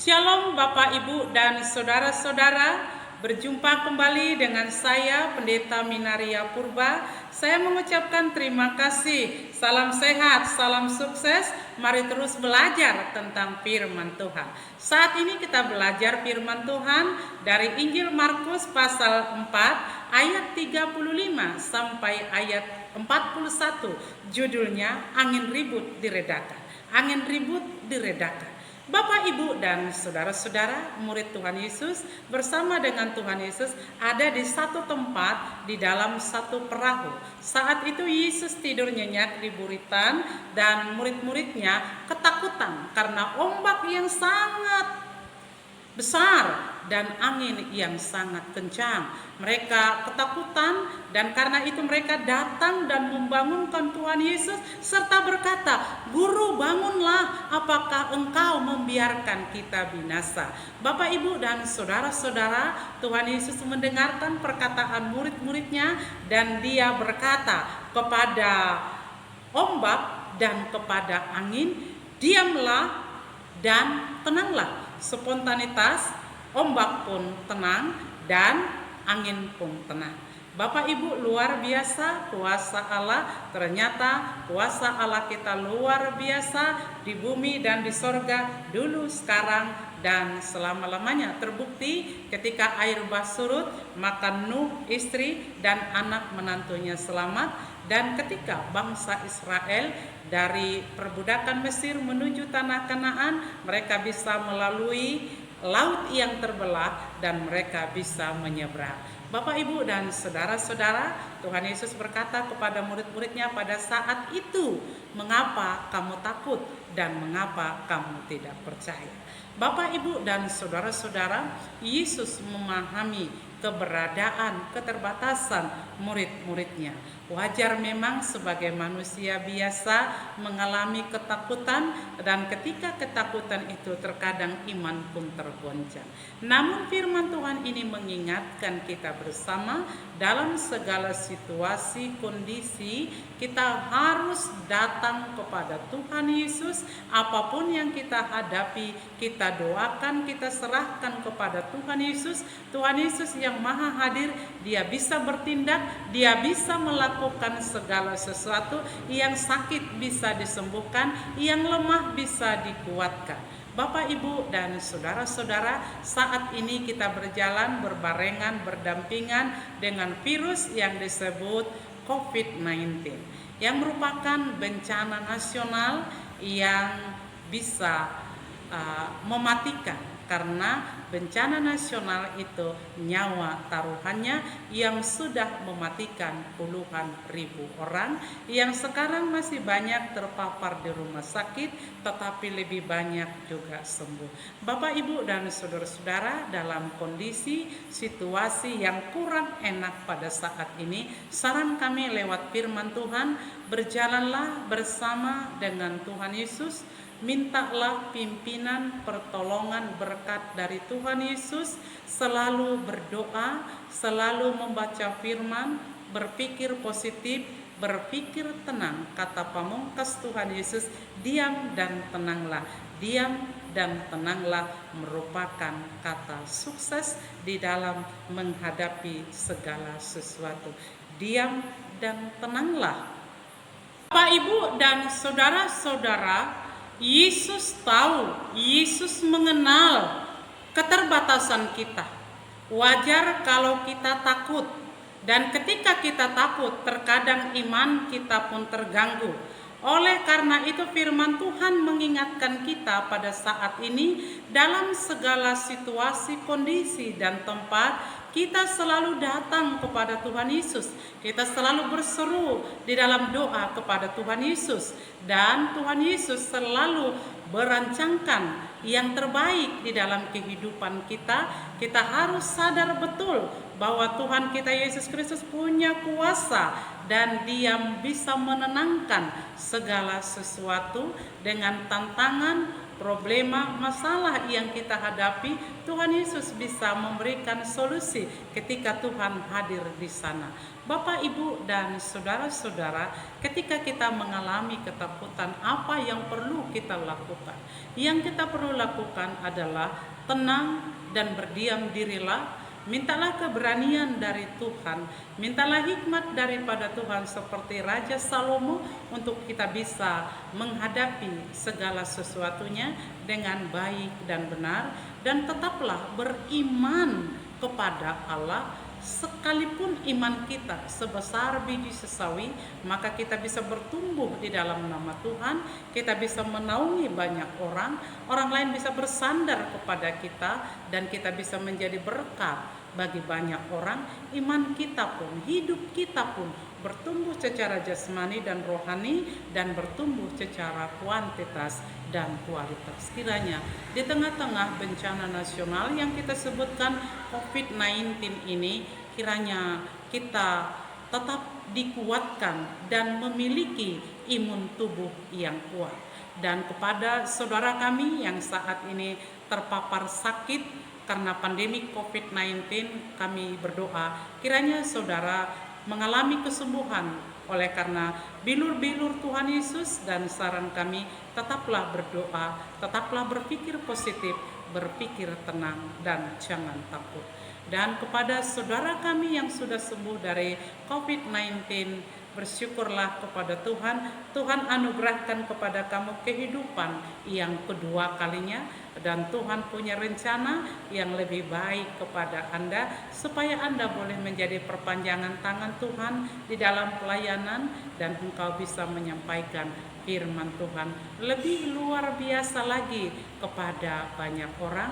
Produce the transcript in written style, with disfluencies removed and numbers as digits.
Shalom Bapak, Ibu, dan Saudara-saudara. Berjumpa kembali dengan saya, Pendeta Minaria Purba. Saya mengucapkan terima kasih. Salam sehat, salam sukses. Mari terus belajar tentang firman Tuhan. Saat ini kita belajar firman Tuhan dari Injil Markus pasal 4 ayat 35 sampai ayat 41. Judulnya Angin Ribut Diredakan. Angin ribut diredakan. Bapak, Ibu, dan saudara-saudara murid Tuhan Yesus bersama dengan Tuhan Yesus ada di satu tempat di dalam satu perahu. Saat itu Yesus tidur nyenyak di buritan dan murid-muridnya ketakutan karena ombak yang sangat besar dan angin yang sangat kencang. Mereka ketakutan dan karena itu mereka datang dan membangunkan Tuhan Yesus serta berkata, "Guru, bangunlah, apakah engkau membiarkan kita binasa?" Bapak, Ibu, dan saudara-saudara, Tuhan Yesus mendengarkan perkataan murid-muridnya dan dia berkata kepada ombak dan kepada angin, "Diamlah dan tenanglah." Spontanitas, ombak pun tenang dan angin pun tenang. Bapak, Ibu, luar biasa kuasa Allah. Ternyata kuasa Allah kita luar biasa di bumi dan di sorga, dulu, sekarang, dan selama-lamanya. Terbukti ketika air bah surut, maka Nuh, istri, dan anak menantunya selamat. Dan ketika bangsa Israel dari perbudakan Mesir menuju tanah Kanaan, mereka bisa melalui laut yang terbelah dan mereka bisa menyeberang. Bapak, Ibu, dan saudara-saudara, Tuhan Yesus berkata kepada murid-muridnya pada saat itu, "Mengapa kamu takut dan mengapa kamu tidak percaya?" Bapak, Ibu, dan saudara-saudara, Yesus memahami keberadaan, keterbatasan murid-muridnya. Wajar memang sebagai manusia biasa mengalami ketakutan, dan ketika ketakutan itu terkadang iman pun tergoncang. Namun firman Tuhan ini mengingatkan kita bersama dalam segala situasi, kondisi, kita harus datang kepada Tuhan Yesus. Apapun yang kita hadapi, kita doakan, kita serahkan kepada Tuhan Yesus. Tuhan Yesus yang maha hadir, dia bisa bertindak, dia bisa melakukan segala sesuatu. Yang sakit bisa disembuhkan, yang lemah bisa dikuatkan. Bapak, Ibu, dan saudara-saudara, saat ini kita berjalan berbarengan, berdampingan dengan virus yang disebut COVID-19, yang merupakan bencana nasional yang bisa mematikan, karena bencana nasional itu nyawa taruhannya yang sudah mematikan puluhan ribu orang, yang sekarang masih banyak terpapar di rumah sakit, tetapi lebih banyak juga sembuh. Bapak, Ibu, dan saudara-saudara, dalam kondisi situasi yang kurang enak pada saat ini, saran kami lewat firman Tuhan, berjalanlah bersama dengan Tuhan Yesus. Mintalah pimpinan, pertolongan, berkat dari Tuhan Yesus. Selalu berdoa, selalu membaca firman, berpikir positif, berpikir tenang. Kata pamungkas Tuhan Yesus, diam dan tenanglah. Diam dan tenanglah merupakan kata sukses di dalam menghadapi segala sesuatu. Diam dan tenanglah. Bapak, Ibu, dan saudara-saudara, Yesus tahu, Yesus mengenal keterbatasan kita. Wajar kalau kita takut, dan ketika kita takut, terkadang iman kita pun terganggu. Oleh karena itu firman Tuhan mengingatkan kita pada saat ini, dalam segala situasi, kondisi, dan tempat, kita selalu datang kepada Tuhan Yesus. Kita selalu berseru di dalam doa kepada Tuhan Yesus. Dan Tuhan Yesus selalu merancangkan yang terbaik di dalam kehidupan kita. Kita harus sadar betul bahwa Tuhan kita Yesus Kristus punya kuasa dan Dia bisa menenangkan segala sesuatu dengan tantangan, problema, masalah yang kita hadapi, Tuhan Yesus bisa memberikan solusi ketika Tuhan hadir di sana. Bapak, Ibu, dan saudara-saudara, ketika kita mengalami ketakutan, apa yang perlu kita lakukan? Yang kita perlu lakukan adalah tenang dan berdiam dirilah. Mintalah keberanian dari Tuhan, mintalah hikmat daripada Tuhan seperti Raja Salomo untuk kita bisa menghadapi segala sesuatunya dengan baik dan benar, dan tetaplah beriman kepada Allah. Sekalipun iman kita sebesar biji sesawi, maka kita bisa bertumbuh di dalam nama Tuhan, kita bisa menaungi banyak orang, orang lain bisa bersandar kepada kita, dan kita bisa menjadi berkat bagi banyak orang. Iman kita pun, hidup kita pun bertumbuh secara jasmani dan rohani, dan bertumbuh secara kuantitas dan kualitas. Kiranya di tengah-tengah bencana nasional yang kita sebutkan COVID-19 ini, kiranya kita tetap dikuatkan dan memiliki imun tubuh yang kuat. Dan kepada saudara kami yang saat ini terpapar sakit karena pandemi COVID-19, kami berdoa kiranya saudara mengalami kesembuhan oleh karena bilur-bilur Tuhan Yesus. Dan saran kami, tetaplah berdoa, tetaplah berpikir positif, berpikir tenang, dan jangan takut. Dan kepada saudara kami yang sudah sembuh dari COVID-19, bersyukurlah kepada Tuhan. Tuhan anugerahkan kepada kamu kehidupan yang kedua kalinya, dan Tuhan punya rencana yang lebih baik kepada Anda, supaya Anda boleh menjadi perpanjangan tangan Tuhan di dalam pelayanan, dan engkau bisa menyampaikan firman Tuhan lebih luar biasa lagi kepada banyak orang.